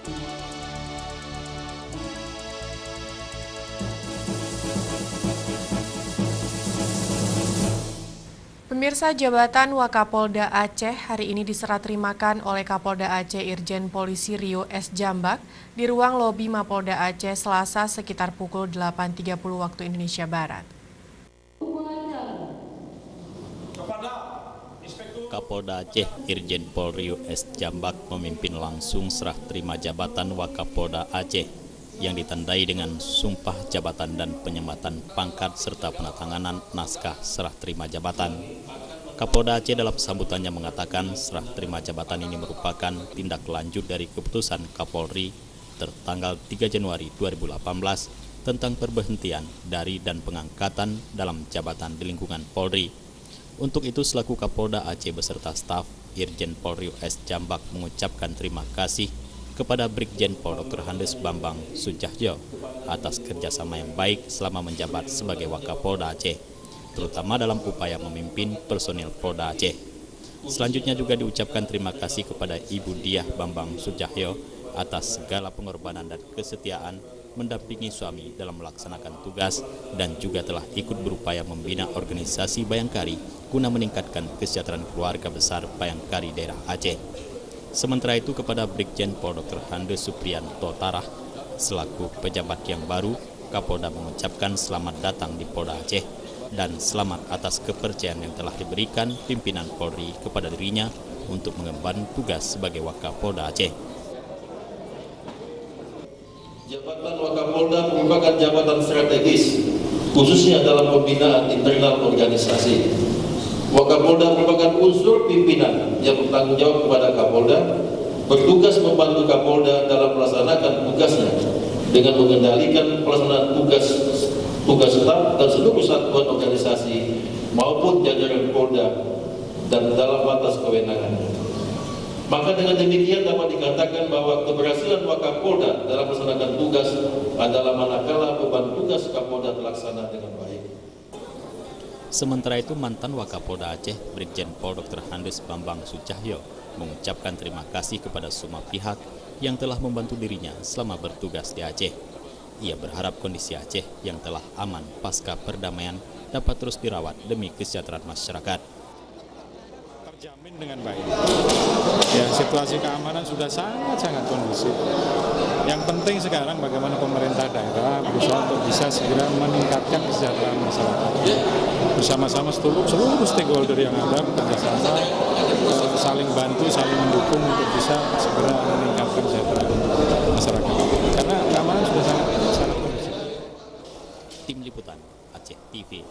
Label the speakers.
Speaker 1: Pemirsa, jabatan Wakapolda Aceh hari ini diserah terimakan oleh Kapolda Aceh Irjen Polisi Rio S. Jambak di ruang lobi Mapolda Aceh Selasa sekitar pukul 8.30 waktu Indonesia Barat.
Speaker 2: Kapolda Aceh Irjen Pol Rio S. Jambak memimpin langsung serah terima jabatan Wakapolda Aceh yang ditandai dengan sumpah jabatan dan penyematan pangkat serta penatanganan naskah serah terima jabatan. Kapolda Aceh dalam sambutannya mengatakan serah terima jabatan ini merupakan tindak lanjut dari keputusan Kapolri tertanggal 3 Januari 2018 tentang perberhentian dari dan pengangkatan dalam jabatan di lingkungan Polri. Untuk itu selaku Kapolda Aceh beserta staf, Irjen Pol Rio S. Jambak mengucapkan terima kasih kepada Brigjen Pol Dr. Handes Bambang Sujahyo atas kerjasama yang baik selama menjabat sebagai Wakapolda Aceh, terutama dalam upaya memimpin personil Polda Aceh. Selanjutnya juga diucapkan terima kasih kepada Ibu Diah Bambang Sujahyo atas segala pengorbanan dan kesetiaan mendampingi suami dalam melaksanakan tugas dan juga telah ikut berupaya membina organisasi Bayangkari guna meningkatkan kesejahteraan keluarga besar Bayangkari daerah Aceh. Sementara itu kepada Brigjen Pol Dr. Handes Supriyanto Tarah selaku pejabat yang baru, Kapolda mengucapkan selamat datang di Polda Aceh dan selamat atas kepercayaan yang telah diberikan pimpinan Polri kepada dirinya untuk mengemban tugas sebagai Wakapolda Aceh.
Speaker 3: Jabatan Wakapolda merupakan jabatan strategis, khususnya dalam pembinaan internal organisasi. Wakapolda merupakan unsur pimpinan yang bertanggung jawab kepada Kapolda, bertugas membantu Kapolda dalam melaksanakan tugasnya dengan mengendalikan pelaksanaan tugas staf dan seluruh satuan organisasi maupun jajaran Polda dan dalam batas kewenangan. Maka dengan demikian dapat dikatakan bahwa keberhasilan Wakapolda dalam melaksanakan tugas adalah manakala beban tugas Kapolda terlaksana dengan baik.
Speaker 2: Sementara itu mantan Wakapolda Aceh Brigjen Pol Dr. Handes Bambang Sujahyo mengucapkan terima kasih kepada semua pihak yang telah membantu dirinya selama bertugas di Aceh. Ia berharap kondisi Aceh yang telah aman pasca perdamaian dapat terus dirawat demi kesejahteraan masyarakat.
Speaker 4: Terjamin dengan baik. Ya, situasi keamanan sudah sangat kondusif. Yang penting sekarang bagaimana pemerintah daerah berusaha untuk bisa segera meningkatkan kesejahteraan masyarakat. Bersama-sama seluruh stakeholder yang ada bekerjasama, saling bantu, saling mendukung untuk bisa segera meningkatkan kesejahteraan masyarakat. Karena keamanan sudah sangat kondusif.
Speaker 2: Tim Liputan Aceh TV.